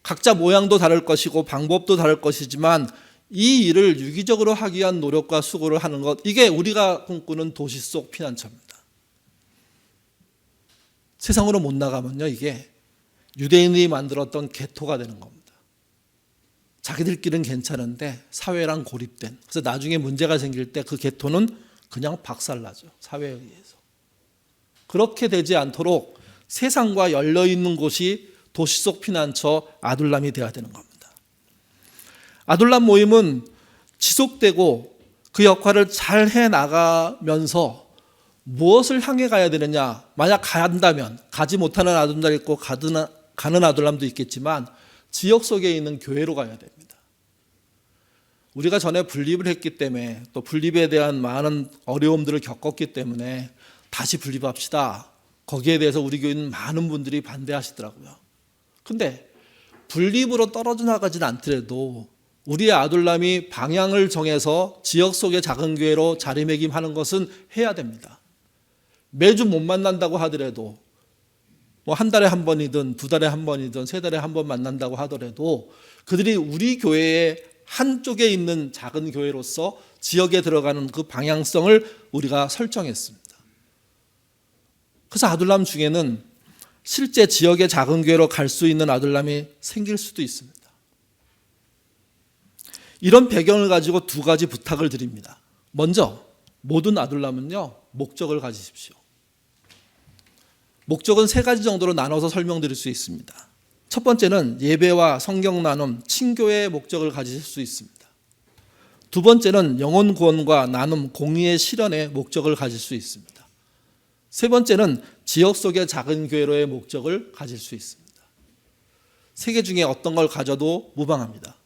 각자 모양도 다를 것이고 방법도 다를 것이지만 이 일을 유기적으로 하기 위한 노력과 수고를 하는 것, 이게 우리가 꿈꾸는 도시 속 피난처입니다. 세상으로 못 나가면요, 이게 유대인이 만들었던 게토가 되는 겁니다. 자기들끼리는 괜찮은데 사회랑 고립된, 그래서 나중에 문제가 생길 때 그 게토는 그냥 박살나죠, 사회에 의해서. 그렇게 되지 않도록 세상과 열려있는 곳이 도시 속 피난처 아둘람이 되어야 되는 겁니다. 아둘람 모임은 지속되고 그 역할을 잘 해나가면서 무엇을 향해 가야 되느냐, 만약 간다면 가지 못하는 아둘람도 있고 가는 아둘람도 있겠지만 지역 속에 있는 교회로 가야 됩니다. 우리가 전에 분립을 했기 때문에 또 분립에 대한 많은 어려움들을 겪었기 때문에 다시 분립합시다. 거기에 대해서 우리 교회는 많은 분들이 반대하시더라고요. 근데 분립으로 떨어져 나가지는 않더라도 우리의 아둘람이 방향을 정해서 지역 속의 작은 교회로 자리매김하는 것은 해야 됩니다. 매주 못 만난다고 하더라도 뭐 한 달에 한 번이든 두 달에 한 번이든 세 달에 한 번 만난다고 하더라도 그들이 우리 교회의 한쪽에 있는 작은 교회로서 지역에 들어가는 그 방향성을 우리가 설정했습니다. 그래서 아둘람 중에는 실제 지역의 작은 교회로 갈 수 있는 아둘람이 생길 수도 있습니다. 이런 배경을 가지고 두 가지 부탁을 드립니다. 먼저 모든 아둘람은요, 목적을 가지십시오. 목적은 세 가지 정도로 나눠서 설명드릴 수 있습니다. 첫 번째는 예배와 성경 나눔, 친교의 목적을 가지실 수 있습니다. 두 번째는 영혼 구원과 나눔, 공의의 실현의 목적을 가질 수 있습니다. 세 번째는 지역 속의 작은 교회로의 목적을 가질 수 있습니다. 세 개 중에 어떤 걸 가져도 무방합니다.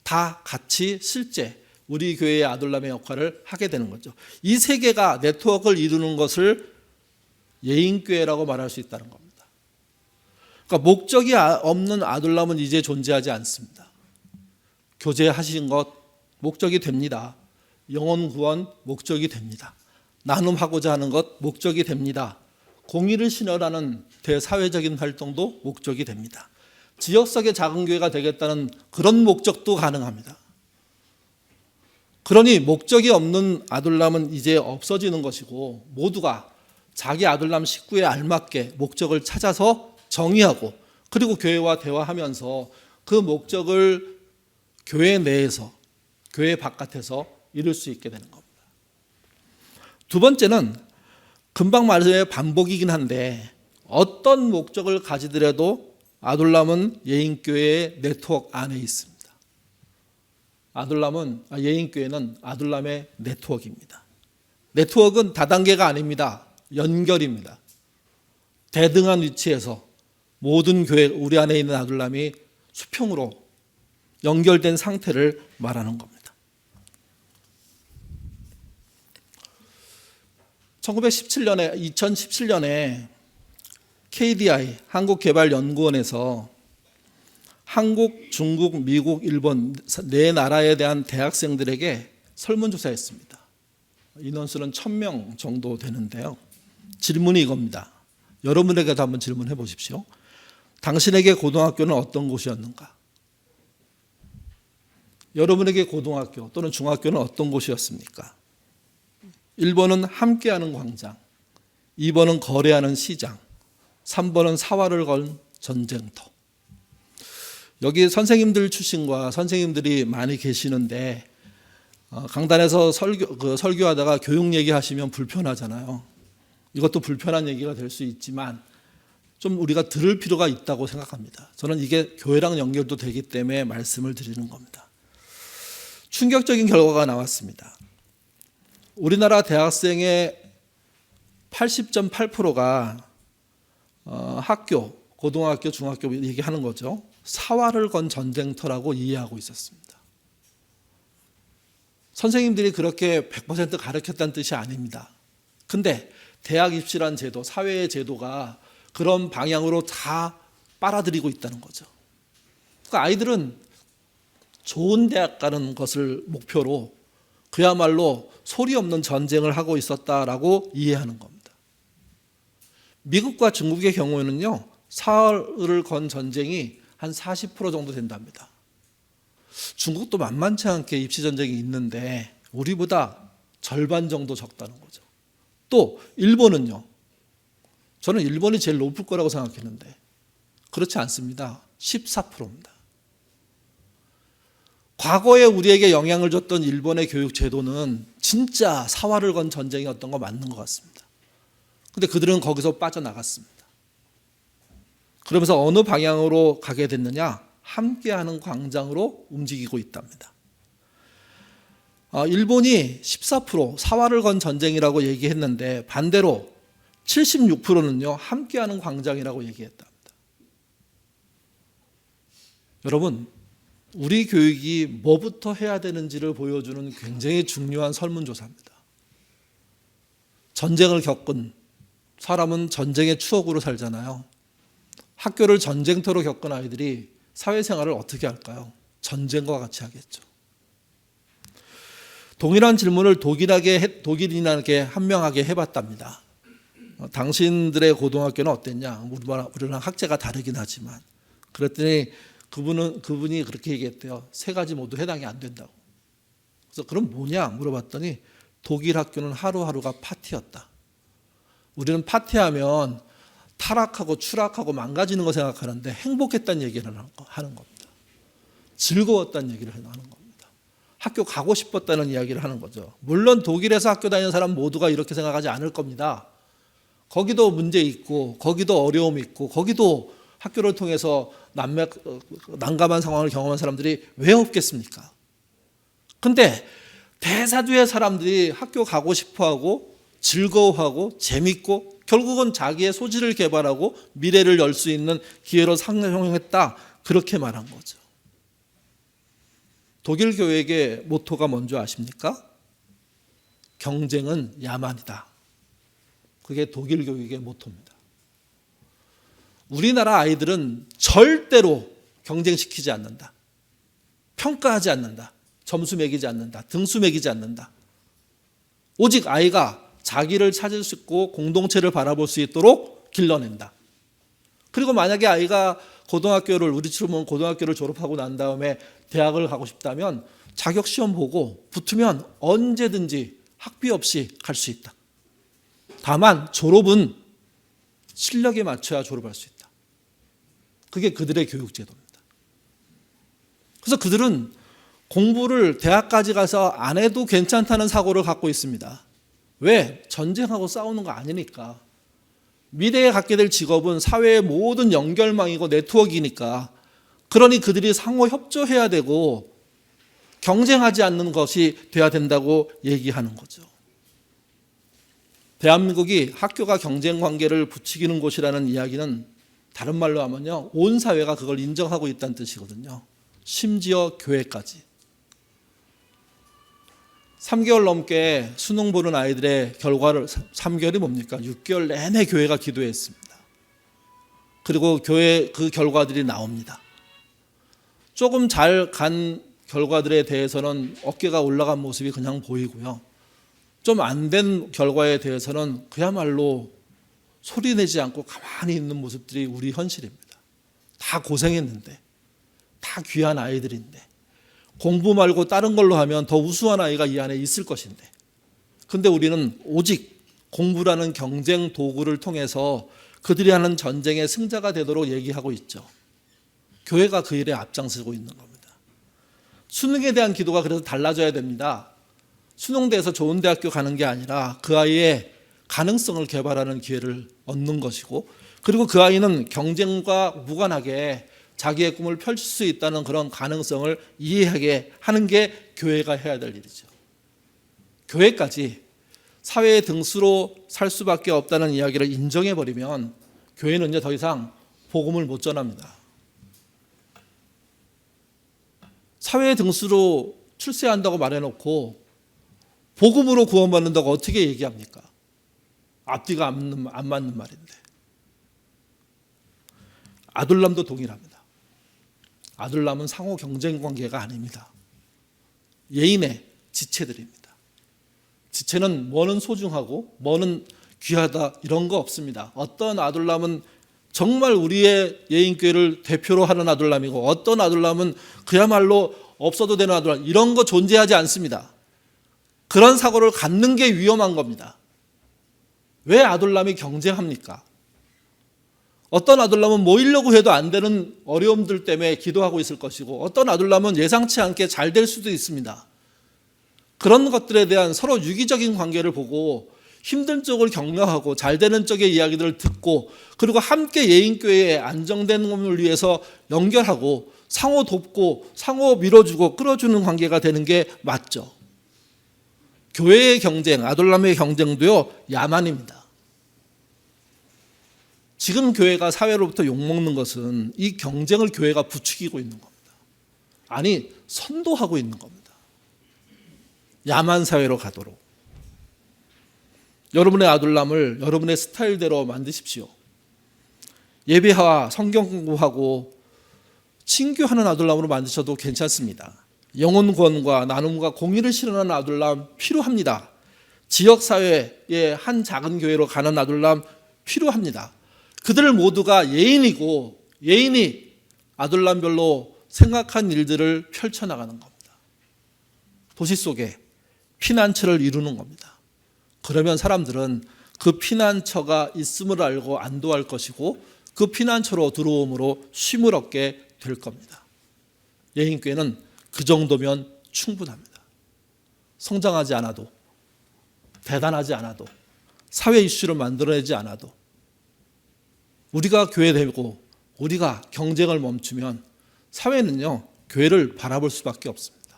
다 같이 실제 우리 교회의 아둘람의 역할을 하게 되는 거죠. 이 세 개가 네트워크를 이루는 것을 예인교회라고 말할 수 있다는 겁니다. 그러니까 목적이 없는 아둘람은 이제 존재하지 않습니다. 교제하신 것 목적이 됩니다. 영혼 구원 목적이 됩니다. 나눔하고자 하는 것 목적이 됩니다. 공의를 실현하는 대사회적인 활동도 목적이 됩니다. 지역 속의 작은 교회가 되겠다는 그런 목적도 가능합니다. 그러니 목적이 없는 아둘람은 이제 없어지는 것이고 모두가 자기 아둘람 식구에 알맞게 목적을 찾아서 정의하고 그리고 교회와 대화하면서 그 목적을 교회 내에서 교회 바깥에서 이룰 수 있게 되는 겁니다. 두 번째는 금방 말씀의 반복이긴 한데 어떤 목적을 가지더라도 아둘람은 예인교회의 네트워크 안에 있습니다. 예인교회는 아둘람의 네트워크입니다. 네트워크는 다단계가 아닙니다. 연결입니다. 대등한 위치에서 모든 교회, 우리 안에 있는 아둘람이 수평으로 연결된 상태를 말하는 겁니다. 2017년에 KDI 한국개발연구원에서 한국, 중국, 미국, 일본 네 나라에 대한 대학생들에게 설문조사했습니다. 인원수는 1000명 정도 되는데요. 질문이 이겁니다. 여러분에게도 한번 질문해 보십시오. 당신에게 고등학교는 어떤 곳이었는가? 여러분에게 고등학교 또는 중학교는 어떤 곳이었습니까? 1번은 함께하는 광장, 2번은 거래하는 시장, 3번은 사활을 건 전쟁터. 여기 선생님들 출신과 선생님들이 많이 계시는데 강단에서 설교하다가 교육 얘기하시면 불편하잖아요. 이것도 불편한 얘기가 될 수 있지만 좀 우리가 들을 필요가 있다고 생각합니다. 저는 이게 교회랑 연결도 되기 때문에 말씀을 드리는 겁니다. 충격적인 결과가 나왔습니다. 우리나라 대학생의 80.8%가 학교, 고등학교, 중학교 얘기하는 거죠. 사활을 건 전쟁터라고 이해하고 있었습니다. 선생님들이 그렇게 100% 가르쳤다는 뜻이 아닙니다. 근데 대학 입시란 제도, 사회의 제도가 그런 방향으로 다 빨아들이고 있다는 거죠. 그러니까 아이들은 좋은 대학 가는 것을 목표로 그야말로 소리 없는 전쟁을 하고 있었다라고 이해하는 겁니다. 미국과 중국의 경우에는요, 사활을 건 전쟁이 한 40% 정도 된답니다. 중국도 만만치 않게 입시 전쟁이 있는데 우리보다 절반 정도 적다는 거죠. 또 일본은요. 저는 일본이 제일 높을 거라고 생각했는데 그렇지 않습니다. 14%입니다. 과거에 우리에게 영향을 줬던 일본의 교육 제도는 진짜 사활을 건 전쟁이었던 거 맞는 것 같습니다. 근데 그들은 거기서 빠져나갔습니다. 그러면서 어느 방향으로 가게 됐느냐? 함께하는 광장으로 움직이고 있답니다. 일본이 14% 사활을 건 전쟁이라고 얘기했는데 반대로 76%는요 함께하는 광장이라고 얘기했답니다. 여러분, 우리 교육이 뭐부터 해야 되는지를 보여주는 굉장히 중요한 설문조사입니다. 전쟁을 겪은 사람은 전쟁의 추억으로 살잖아요. 학교를 전쟁터로 겪은 아이들이 사회생활을 어떻게 할까요? 전쟁과 같이 하겠죠. 동일한 질문을 독일인에게 한명하게 해봤답니다. 당신들의 고등학교는 어땠냐? 우리랑 학제가 다르긴 하지만. 그랬더니 그분이 그렇게 얘기했대요. 세 가지 모두 해당이 안 된다고. 그래서 그럼 뭐냐 물어봤더니 독일 학교는 하루하루가 파티였다. 우리는 파티하면 타락하고 추락하고 망가지는 거 생각하는데 행복했다는 얘기를 하는 겁니다. 즐거웠다는 얘기를 하는 겁니다. 학교 가고 싶었다는 이야기를 하는 거죠. 물론 독일에서 학교 다니는 사람 모두가 이렇게 생각하지 않을 겁니다. 거기도 문제 있고 거기도 어려움 있고 거기도 학교를 통해서 난감한 상황을 경험한 사람들이 왜 없겠습니까? 근데 대다수의 사람들이 학교 가고 싶어하고 즐거워하고 재밌고 결국은 자기의 소질을 개발하고 미래를 열 수 있는 기회로 상용했다. 그렇게 말한 거죠. 독일 교회의 모토가 뭔지 아십니까? 경쟁은 야만이다. 그게 독일 교육의 모토입니다. 우리나라 아이들은 절대로 경쟁시키지 않는다. 평가하지 않는다. 점수 매기지 않는다. 등수 매기지 않는다. 오직 아이가 자기를 찾을 수 있고 공동체를 바라볼 수 있도록 길러낸다. 그리고 만약에 아이가 우리처럼 고등학교를 졸업하고 난 다음에 대학을 가고 싶다면 자격시험 보고 붙으면 언제든지 학비 없이 갈 수 있다. 다만 졸업은 실력에 맞춰야 졸업할 수 있다. 그게 그들의 교육제도입니다. 그래서 그들은 공부를 대학까지 가서 안 해도 괜찮다는 사고를 갖고 있습니다. 왜? 전쟁하고 싸우는 거 아니니까. 미래에 갖게 될 직업은 사회의 모든 연결망이고 네트워크이니까. 그러니 그들이 상호 협조해야 되고 경쟁하지 않는 것이 돼야 된다고 얘기하는 거죠. 대한민국이 학교가 경쟁 관계를 부추기는 곳이라는 이야기는 다른 말로 하면요, 온 사회가 그걸 인정하고 있다는 뜻이거든요. 심지어 교회까지. 3개월 넘게 수능 보는 아이들의 결과를 3개월이 뭡니까? 6개월 내내 교회가 기도했습니다. 그리고 교회 그 결과들이 나옵니다. 조금 잘 간 결과들에 대해서는 어깨가 올라간 모습이 그냥 보이고요. 좀 안 된 결과에 대해서는 그야말로 소리내지 않고 가만히 있는 모습들이 우리 현실입니다. 다 고생했는데, 다 귀한 아이들인데, 공부 말고 다른 걸로 하면 더 우수한 아이가 이 안에 있을 것인데, 근데 우리는 오직 공부라는 경쟁 도구를 통해서 그들이 하는 전쟁의 승자가 되도록 얘기하고 있죠. 교회가 그 일에 앞장서고 있는 겁니다. 수능에 대한 기도가 그래서 달라져야 됩니다. 수능대에서 좋은 대학교 가는 게 아니라 그 아이의 가능성을 개발하는 기회를 얻는 것이고, 그리고 그 아이는 경쟁과 무관하게 자기의 꿈을 펼칠 수 있다는 그런 가능성을 이해하게 하는 게 교회가 해야 될 일이죠. 교회까지 사회의 등수로 살 수밖에 없다는 이야기를 인정해버리면 교회는 이제 더 이상 복음을 못 전합니다. 사회의 등수로 출세한다고 말해놓고 복음으로 구원받는다고 어떻게 얘기합니까? 앞뒤가 안 맞는 말인데. 아둘람도 동일합니다. 아둘람은 상호 경쟁 관계가 아닙니다. 예인의 지체들입니다. 지체는 뭐는 소중하고 뭐는 귀하다 이런 거 없습니다. 어떤 아둘람은 정말 우리의 예인교회를 대표로 하는 아둘람이고 어떤 아둘람은 그야말로 없어도 되는 아둘람, 이런 거 존재하지 않습니다. 그런 사고를 갖는 게 위험한 겁니다. 왜 아둘람이 경쟁합니까? 어떤 아둘람은 모이려고 해도 안 되는 어려움들 때문에 기도하고 있을 것이고 어떤 아둘람은 예상치 않게 잘 될 수도 있습니다. 그런 것들에 대한 서로 유기적인 관계를 보고 힘든 쪽을 격려하고 잘 되는 쪽의 이야기들을 듣고 그리고 함께 예인교회의 안정된 몸을 위해서 연결하고 상호 돕고 상호 밀어주고 끌어주는 관계가 되는 게 맞죠. 교회의 경쟁, 아둘람의 경쟁도요, 야만입니다. 지금 교회가 사회로부터 욕먹는 것은 이 경쟁을 교회가 부추기고 있는 겁니다. 아니, 선도하고 있는 겁니다. 야만 사회로 가도록. 여러분의 아둘람을 여러분의 스타일대로 만드십시오. 예배와 성경 공부하고 친교하는 아둘람으로 만드셔도 괜찮습니다. 영혼 구원과 나눔과 공의를 실현하는 아둘람 필요합니다. 지역사회의 한 작은 교회로 가는 아둘람 필요합니다. 그들 모두가 예인이 아둘람별로 생각한 일들을 펼쳐나가는 겁니다. 도시 속에 피난처를 이루는 겁니다. 그러면 사람들은 그 피난처가 있음을 알고 안도할 것이고 그 피난처로 들어옴으로 쉼을 얻게 될 겁니다. 예인교회는 그 정도면 충분합니다. 성장하지 않아도, 대단하지 않아도, 사회 이슈를 만들어내지 않아도, 우리가 교회 되고 우리가 경쟁을 멈추면 사회는요, 교회를 바라볼 수밖에 없습니다.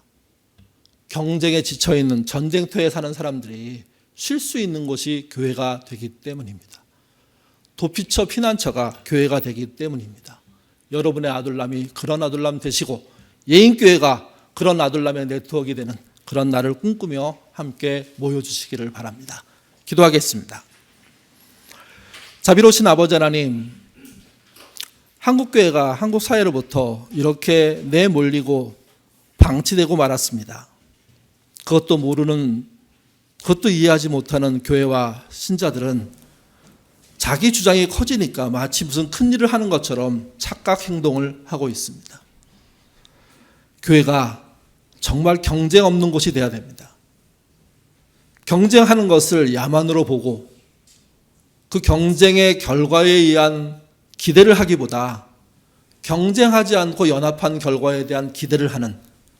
경쟁에 지쳐있는 전쟁터에 사는 사람들이 쉴 수 있는 곳이 교회가 되기 때문입니다. 도피처 피난처가 교회가 되기 때문입니다. 여러분의 아둘람이 그런 아둘람 되시고 예인교회가 그런 아둘람의 네트워크가 되는 그런 날을 꿈꾸며 함께 모여주시기를 바랍니다. 기도하겠습니다. 자비로우신 아버지 하나님, 한국교회가 한국 사회로부터 이렇게 내몰리고 방치되고 말았습니다. 그것도 모르는, 그것도 이해하지 못하는 교회와 신자들은 자기 주장이 커지니까 마치 무슨 큰일을 하는 것처럼 착각 행동을 하고 있습니다. 교회가 정말 경쟁 없는 곳이 되어야 됩니다. 경쟁하는 것을 야만으로 보고 그 경쟁의 결과에 의한 기대를 하기보다 경쟁하지 않고 연합한 결과에 대한 기대를 하는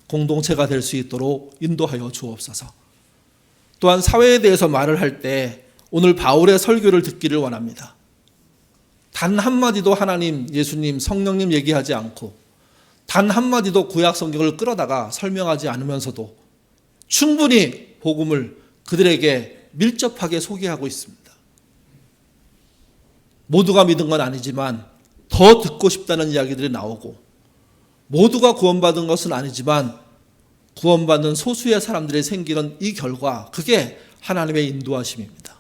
공동체가 될 수 있도록 인도하여 주옵소서. 또한 사회에 대해서 말을 할 때 오늘 바울의 설교를 듣기를 원합니다. 단 한마디도 하나님, 예수님, 성령님 얘기하지 않고 단 한마디도 구약 성경을 끌어다가 설명하지 않으면서도 충분히 복음을 그들에게 밀접하게 소개하고 있습니다. 모두가 믿은 건 아니지만 더 듣고 싶다는 이야기들이 나오고, 모두가 구원받은 것은 아니지만 구원받는 소수의 사람들이 생기는 이 결과, 그게 하나님의 인도하심입니다.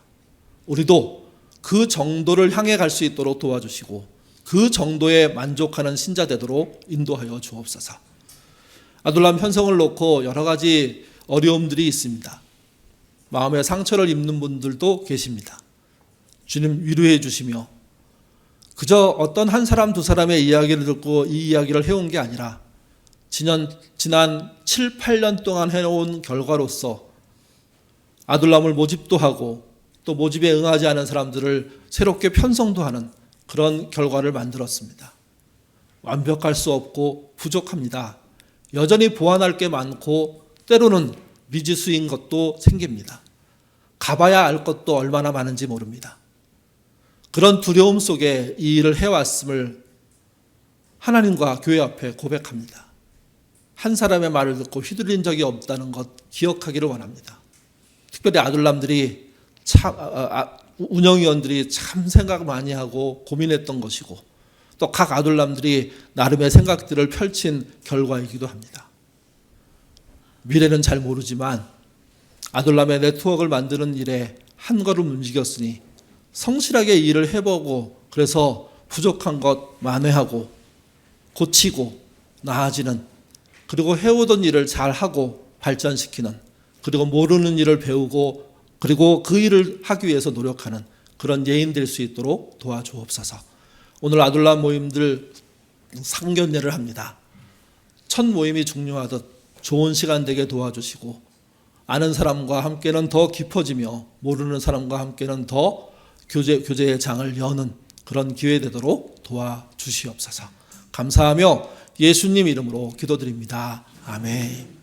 우리도 그 정도를 향해 갈 수 있도록 도와주시고 그 정도에 만족하는 신자 되도록 인도하여 주옵소서. 아둘람 편성을 놓고 여러 가지 어려움들이 있습니다. 마음의 상처를 입는 분들도 계십니다. 주님 위로해 주시며, 그저 어떤 한 사람 두 사람의 이야기를 듣고 이 이야기를 해온 게 아니라 지난 7, 8년 동안 해온 결과로서 아둘람을 모집도 하고 또 모집에 응하지 않은 사람들을 새롭게 편성도 하는 그런 결과를 만들었습니다. 완벽할 수 없고 부족합니다. 여전히 보완할 게 많고 때로는 미지수인 것도 생깁니다. 가봐야 알 것도 얼마나 많은지 모릅니다. 그런 두려움 속에 이 일을 해왔음을 하나님과 교회 앞에 고백합니다. 한 사람의 말을 듣고 휘둘린 적이 없다는 것 기억하기를 원합니다. 특별히 아둘람들이 운영위원들이 참 생각 많이 하고 고민했던 것이고, 또 각 아둘람들이 나름의 생각들을 펼친 결과이기도 합니다. 미래는 잘 모르지만 아둘람의 네트워크를 만드는 일에 한 걸음 움직였으니 성실하게 일을 해보고, 그래서 부족한 것 만회하고 고치고 나아지는, 그리고 해오던 일을 잘하고 발전시키는, 그리고 모르는 일을 배우고 그리고 그 일을 하기 위해서 노력하는 그런 예인 될 수 있도록 도와주옵소서. 오늘 아둘람 모임들 상견례를 합니다. 첫 모임이 중요하듯 좋은 시간 되게 도와주시고, 아는 사람과 함께는 더 깊어지며 모르는 사람과 함께는 더 교제의 장을 여는 그런 기회 되도록 도와주시옵소서. 감사하며 예수님 이름으로 기도드립니다. 아멘.